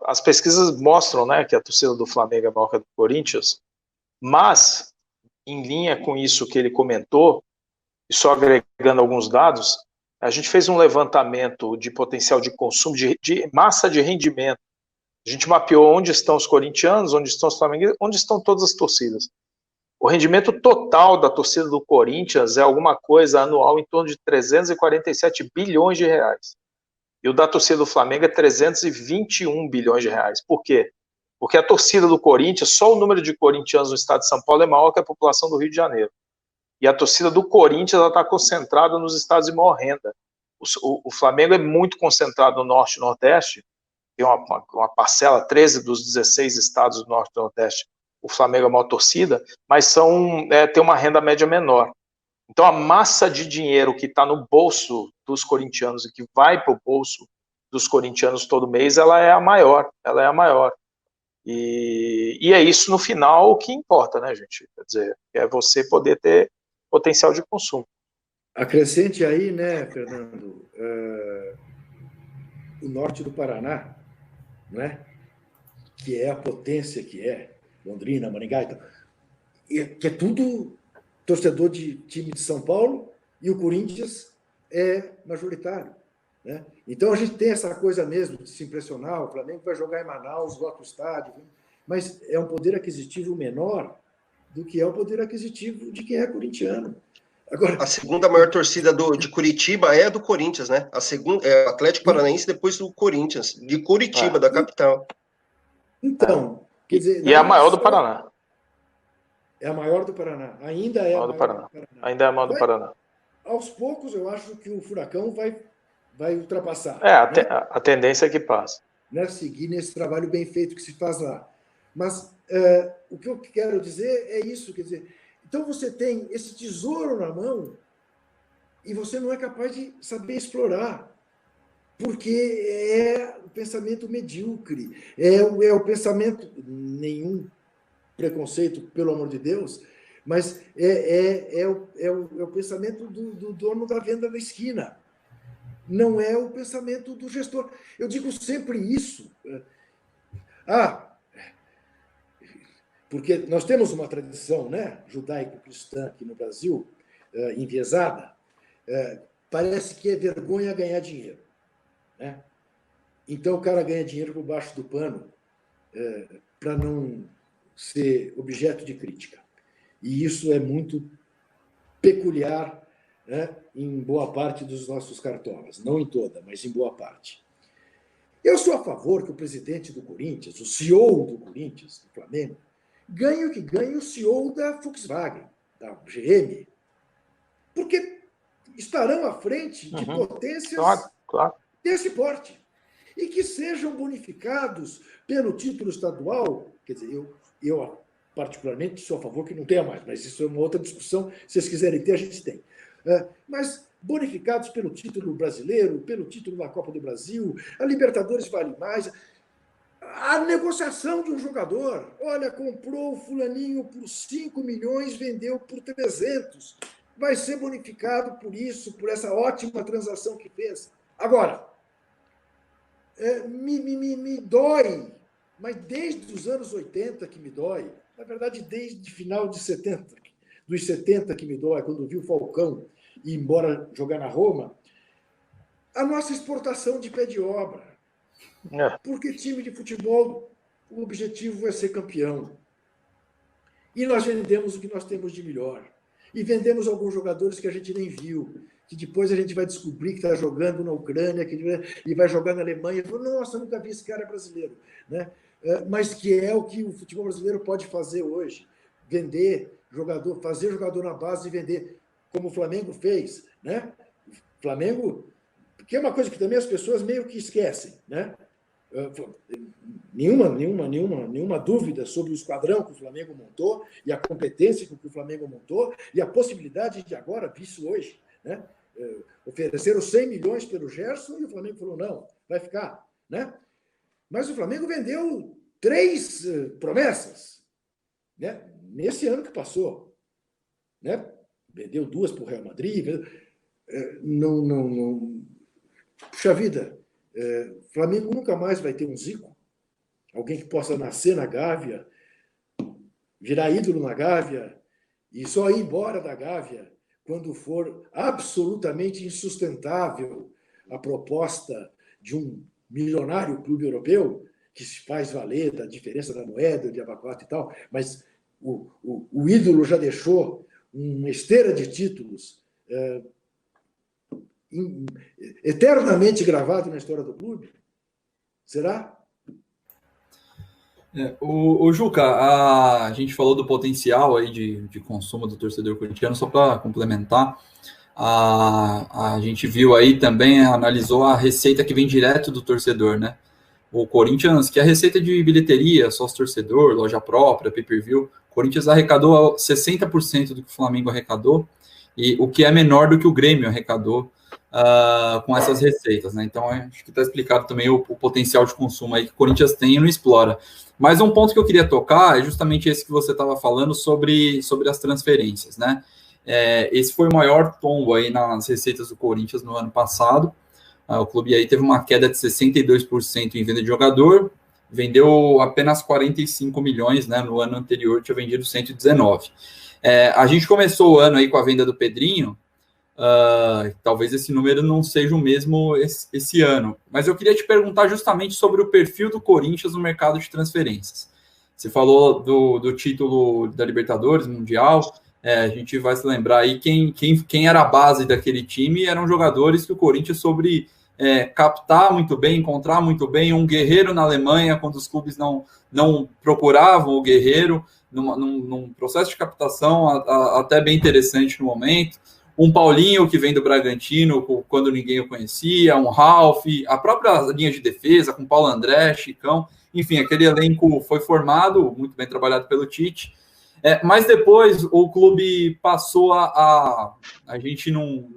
as pesquisas mostram, né, que a torcida do Flamengo é maior que a do Corinthians, mas, em linha com isso que ele comentou, e só agregando alguns dados, a gente fez um levantamento de potencial de consumo, de massa de rendimento. A gente mapeou onde estão os corintianos, onde estão os flamenguistas, onde estão todas as torcidas. O rendimento total da torcida do Corinthians é alguma coisa anual em torno de 347 bilhões de reais. E o da torcida do Flamengo é 321 bilhões de reais. Por quê? Porque a torcida do Corinthians, só o número de corintianos no estado de São Paulo é maior que a população do Rio de Janeiro. E a torcida do Corinthians está concentrada nos estados de maior renda. O Flamengo é muito concentrado no Norte e Nordeste, tem uma parcela, 13 dos 16 estados do Norte e Nordeste, o Flamengo é a maior torcida, mas tem uma renda média menor. Então a massa de dinheiro que está no bolso dos corintianos e que vai para o bolso dos corintianos todo mês, ela é a maior. E é isso no final que importa, né, gente? Quer dizer, é você poder ter potencial de consumo. Acrescente aí, né, Fernando, o norte do Paraná, né, que é a potência que é, Londrina, Maringá, então, que é tudo torcedor de time de São Paulo, e o Corinthians é majoritário. Né? Então a gente tem essa coisa mesmo de se impressionar, o Flamengo vai jogar em Manaus, lota o estádio, mas é um poder aquisitivo menor do que é o poder aquisitivo de quem é corintiano. Agora, a segunda maior torcida de Curitiba é a do Corinthians, né? A segunda é o Atlético Paranaense, depois do Corinthians, de Curitiba, da capital. Então, quer dizer... E é a maior do Paraná. É a maior do Paraná. Ainda é a maior do Paraná. Ainda é a maior do Paraná. Aos poucos, eu acho que o Furacão vai ultrapassar. A tendência é que passe. Né? Seguir nesse trabalho bem feito que se faz lá. Mas o que eu quero dizer é isso, quer dizer, então você tem esse tesouro na mão e você não é capaz de saber explorar, porque é o pensamento medíocre, é o pensamento, nenhum preconceito, pelo amor de Deus, mas é o pensamento do dono da venda da esquina, não é o pensamento do gestor. Eu digo sempre isso. Porque nós temos uma tradição, né, judaico-cristã aqui no Brasil, enviesada, parece que é vergonha ganhar dinheiro. Né? Então o cara ganha dinheiro por baixo do pano para não ser objeto de crítica. E isso é muito peculiar, né, em boa parte dos nossos cartolas. Não em toda, mas em boa parte. Eu sou a favor que o presidente do Corinthians, o CEO do Corinthians, do Flamengo, ganhe o que ganhe o CEO da Volkswagen, da GM, porque estarão à frente de potências desse porte e que sejam bonificados pelo título estadual. Quer dizer, eu particularmente sou a favor que não tenha mais, mas isso é uma outra discussão. Se vocês quiserem ter, a gente tem. Mas bonificados pelo título brasileiro, pelo título da Copa do Brasil, a Libertadores vale mais. A negociação de um jogador, olha, comprou o fulaninho por 5 milhões, vendeu por 300. Vai ser bonificado por isso, por essa ótima transação que fez. Agora, me dói, mas desde os anos 80 que me dói, na verdade, desde final de 70, dos 70 que me dói, quando vi o Falcão ir embora jogar na Roma, a nossa exportação de pé de obra. Porque time de futebol, o objetivo é ser campeão. E nós vendemos o que nós temos de melhor. E vendemos alguns jogadores que a gente nem viu, que depois a gente vai descobrir que está jogando na Ucrânia, e vai jogar na Alemanha. Nossa, eu nunca vi esse cara brasileiro. Né? Mas que é o que o futebol brasileiro pode fazer hoje. Vender jogador, fazer jogador na base e vender, como o Flamengo fez. Né? O Flamengo, que é uma coisa que também as pessoas meio que esquecem, né? Nenhuma dúvida sobre o esquadrão que o Flamengo montou e a competência que o Flamengo montou e a possibilidade de agora, visto hoje, né? Ofereceram 100 milhões pelo Gerson e o Flamengo falou, não, vai ficar. Né? Mas o Flamengo vendeu 3 promessas, né? Nesse ano que passou. Né? Vendeu 2 para o Real Madrid. Puxa vida, Flamengo nunca mais vai ter um Zico, alguém que possa nascer na Gávea, virar ídolo na Gávea e só ir embora da Gávea quando for absolutamente insustentável a proposta de um milionário clube europeu que se faz valer da diferença da moeda, de abacaxi e tal, mas o ídolo já deixou uma esteira de títulos eternamente gravado na história do clube? Será? O Juca, a gente falou do potencial aí de consumo do torcedor corintiano, só para complementar, a gente viu aí também, analisou a receita que vem direto do torcedor, né? O Corinthians, que é a receita de bilheteria, sócio torcedor, loja própria, pay-per-view, o Corinthians arrecadou 60% do que o Flamengo arrecadou, e o que é menor do que o Grêmio arrecadou com essas receitas, né? Então, acho que está explicado também o potencial de consumo aí que o Corinthians tem e não explora. Mas um ponto que eu queria tocar é justamente esse que você estava falando sobre as transferências, né? Esse foi o maior tombo aí nas receitas do Corinthians no ano passado. O clube aí teve uma queda de 62% em venda de jogador, vendeu apenas 45 milhões, né? No ano anterior tinha vendido 119. A gente começou o ano aí com a venda do Pedrinho, talvez esse número não seja o mesmo esse ano, mas eu queria te perguntar justamente sobre o perfil do Corinthians no mercado de transferências. Você falou do título da Libertadores Mundial, a gente vai se lembrar aí quem era a base daquele time eram jogadores que o Corinthians soube captar muito bem, encontrar muito bem, um Guerreiro na Alemanha, quando os clubes não procuravam o Guerreiro, num processo de captação até bem interessante no momento. Um Paulinho, que vem do Bragantino, quando ninguém o conhecia, um Ralf, a própria linha de defesa, com Paulo André, Chicão, enfim, aquele elenco foi formado, muito bem trabalhado pelo Tite, mas depois o clube passou a gente não...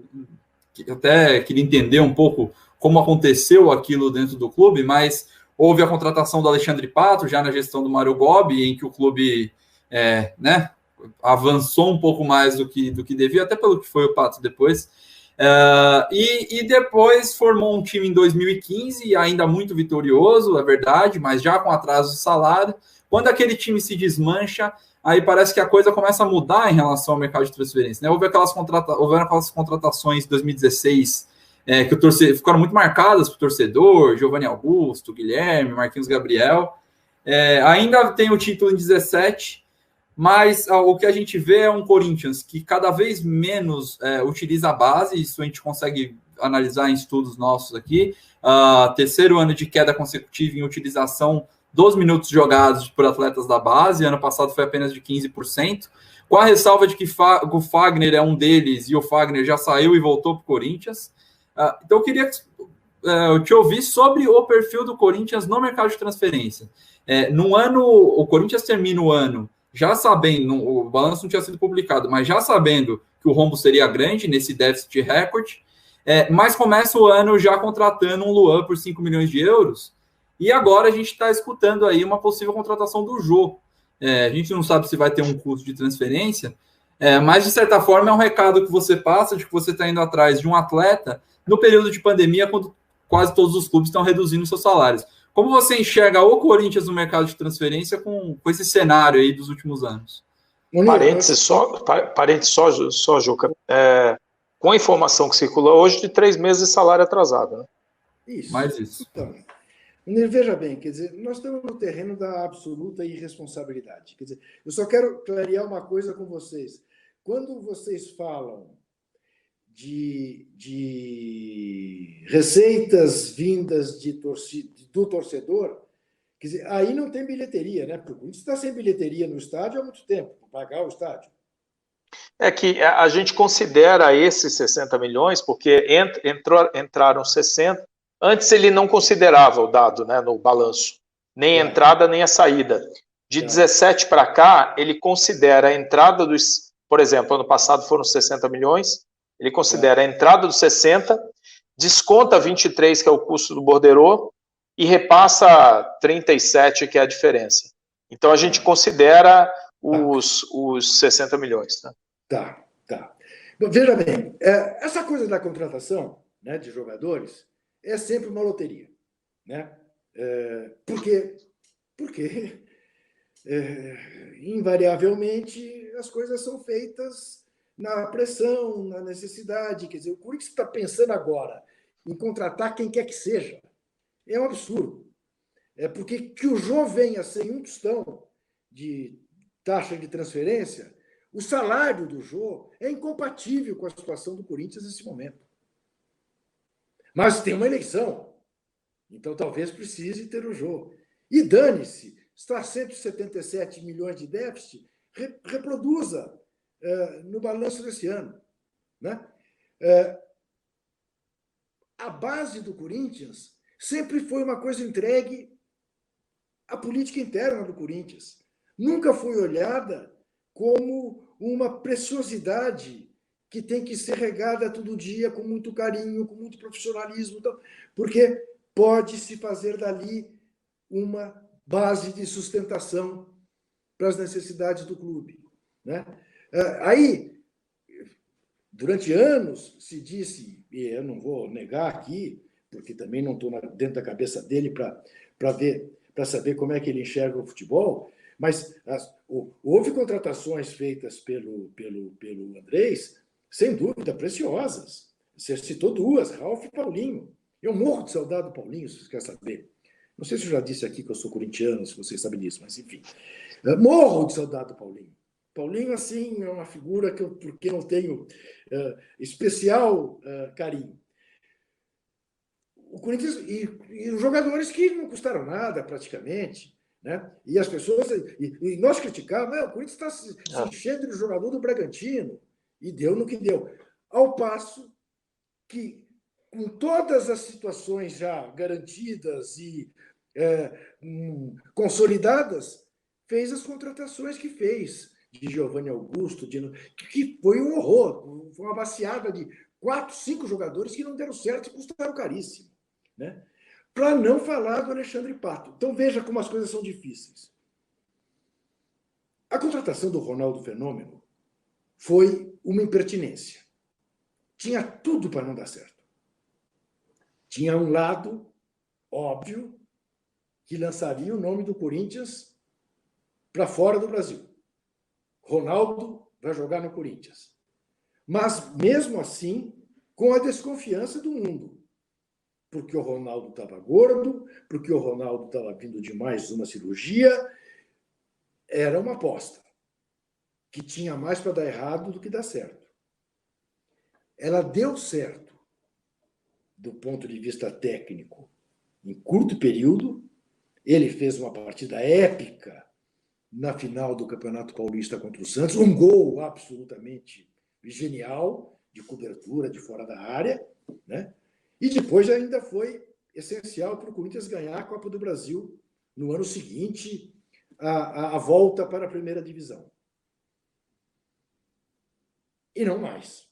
Até queria entender um pouco como aconteceu aquilo dentro do clube, mas houve a contratação do Alexandre Pato, já na gestão do Mário Gobi, em que o clube, né, avançou um pouco mais do que devia, até pelo que foi o Pato depois, e depois formou um time em 2015, ainda muito vitorioso, é verdade, mas já com atraso de salário. Quando aquele time se desmancha, aí parece que a coisa começa a mudar em relação ao mercado de transferência, né? Houveram aquelas contratações de 2016 que ficaram muito marcadas para o torcedor, Giovanni Augusto, Guilherme, Marquinhos Gabriel. Ainda tem o título em 17, mas o que a gente vê é um Corinthians que cada vez menos utiliza a base, isso a gente consegue analisar em estudos nossos aqui. Terceiro ano de queda consecutiva em utilização dos minutos jogados por atletas da base, ano passado foi apenas de 15%, com a ressalva de que o Fagner é um deles, e o Fagner já saiu e voltou para o Corinthians. Então eu queria te ouvir sobre o perfil do Corinthians no mercado de transferência. No ano, o Corinthians termina o ano já sabendo, o balanço não tinha sido publicado, mas já sabendo que o rombo seria grande nesse déficit recorde, mas começa o ano já contratando um Luan por 5 milhões de euros, e agora a gente está escutando aí uma possível contratação do Jô. A gente não sabe se vai ter um custo de transferência, mas de certa forma é um recado que você passa de que você está indo atrás de um atleta no período de pandemia, quando quase todos os clubes estão reduzindo seus salários. Como você enxerga o Corinthians no mercado de transferência com esse cenário aí dos últimos anos? Parênteses só, Juca. Com a informação que circula hoje de 3 meses de salário atrasado. Né? Isso. Mais isso. Então, veja bem, quer dizer, nós estamos no terreno da absoluta irresponsabilidade. Quer dizer, eu só quero clarear uma coisa com vocês. Quando vocês falam de receitas vindas do torcedor, quer dizer, aí não tem bilheteria, né? Porque o Corinthians está sem bilheteria no estádio há muito tempo, para pagar o estádio. É que a gente considera esses 60 milhões, porque entraram 60, antes ele não considerava o dado, né, no balanço, nem a entrada nem a saída. De 17 para cá, ele considera a entrada por exemplo, ano passado foram 60 milhões, ele considera a entrada dos 60, desconta 23, que é o custo do borderô, e repassa 37, que é a diferença. Então, a gente considera os 60 milhões. Né? Tá. Bom, veja bem, essa coisa da contratação, né, de jogadores é sempre uma loteria. Né? Porque Porque, invariavelmente, as coisas são feitas na pressão, na necessidade. Quer dizer, o Corinthians está pensando agora em contratar quem quer que seja. É um absurdo. É porque que o Jô venha sem um tostão de taxa de transferência, o salário do Jô é incompatível com a situação do Corinthians nesse momento. Mas tem uma eleição, então talvez precise ter o Jô. E dane-se, está 177 milhões de déficit, reproduza no balanço desse ano. Né? A base do Corinthians sempre foi uma coisa entregue à política interna do Corinthians. Nunca foi olhada como uma preciosidade que tem que ser regada todo dia com muito carinho, com muito profissionalismo, porque pode se fazer dali uma base de sustentação para as necessidades do clube. Né? Aí, durante anos, se disse, e eu não vou negar aqui, porque também não estou dentro da cabeça dele para saber como é que ele enxerga o futebol, mas houve contratações feitas pelo Andrés, sem dúvida, preciosas. Você citou duas, Ralf e Paulinho. Eu morro de saudade do Paulinho, se você quer saber. Não sei se eu já disse aqui que eu sou corintiano, se vocês sabem disso, mas enfim. Morro de saudade do Paulinho. Paulinho, assim, é uma figura que porque não tenho especial carinho. O Corinthians e os jogadores que não custaram nada, praticamente, né? E as pessoas... E nós criticávamos, o Corinthians está se enchendo de jogador do Bragantino, e deu no que deu. Ao passo que, com todas as situações já garantidas e consolidadas, fez as contratações que fez, de Giovanni Augusto, que foi um horror, foi uma baciada de 4, 5 jogadores que não deram certo e custaram caríssimo. Né? Para não falar do Alexandre Pato. Então, veja como as coisas são difíceis. A contratação do Ronaldo Fenômeno foi uma impertinência. Tinha tudo para não dar certo. Tinha um lado óbvio que lançaria o nome do Corinthians para fora do Brasil. Ronaldo vai jogar no Corinthians. Mas, mesmo assim, com a desconfiança do mundo. Porque o Ronaldo estava gordo, porque o Ronaldo estava vindo de mais uma cirurgia. Era uma aposta que tinha mais para dar errado do que dar certo. Ela deu certo do ponto de vista técnico em curto período. Ele fez uma partida épica na final do Campeonato Paulista contra o Santos, um gol absolutamente genial, de cobertura de fora da área, né? E depois ainda foi essencial para o Corinthians ganhar a Copa do Brasil no ano seguinte, a volta para a primeira divisão. E não mais.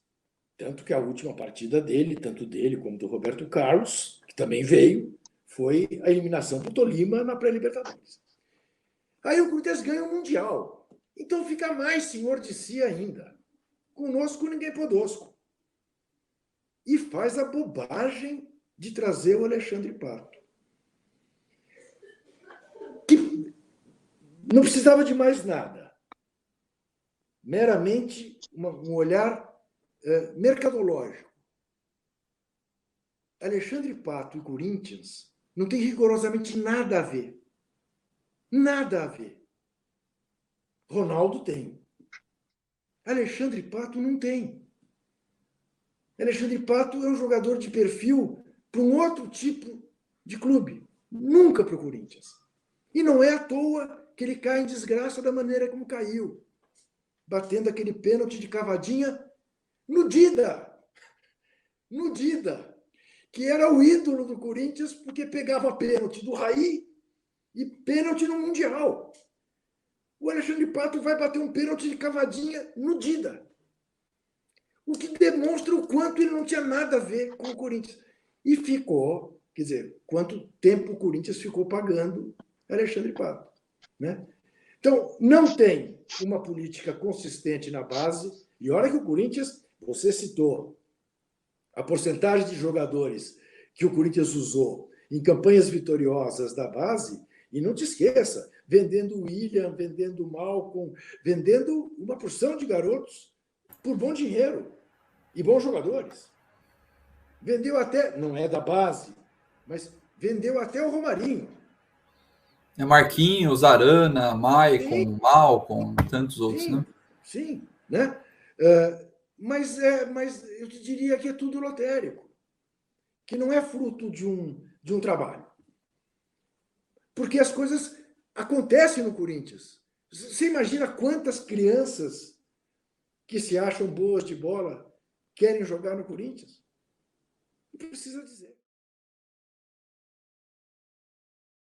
Tanto que a última partida dele, tanto dele como do Roberto Carlos, que também veio, foi a eliminação para o Tolima na pré-Libertadores. Aí o Corinthians ganha o Mundial. Então fica mais senhor de si ainda. Conosco ninguém podosco. E faz a bobagem de trazer o Alexandre Pato. Que não precisava de mais nada. Meramente um olhar mercadológico. Alexandre Pato e Corinthians não tem rigorosamente nada a ver. Nada a ver. Ronaldo tem. Alexandre Pato não tem. Alexandre Pato é um jogador de perfil para um outro tipo de clube. Nunca para o Corinthians. E não é à toa que ele cai em desgraça da maneira como caiu. Batendo aquele pênalti de cavadinha no Dida. No Dida. Que era o ídolo do Corinthians porque pegava pênalti do Raí e pênalti no Mundial. O Alexandre Pato vai bater um pênalti de cavadinha no Dida. O que demonstra o quanto ele não tinha nada a ver com o Corinthians. E ficou, quer dizer, quanto tempo o Corinthians ficou pagando Alexandre Pato. Né? Então, não tem uma política consistente na base. E olha que o Corinthians, você citou a porcentagem de jogadores que o Corinthians usou em campanhas vitoriosas da base, E não te esqueça, vendendo o William, vendendo o Malcolm, vendendo uma porção de garotos por bom dinheiro e bons jogadores. Vendeu até, não é da base, mas vendeu até o Romarinho. É Marquinhos, Arana, Maicon, Malcolm, tantos outros, Sim, né? sim, né? Mas eu te diria que é tudo lotérico, que não é fruto de um trabalho. Porque as coisas acontecem no Corinthians. Você imagina quantas crianças que se acham boas de bola querem jogar no Corinthians? Não precisa dizer.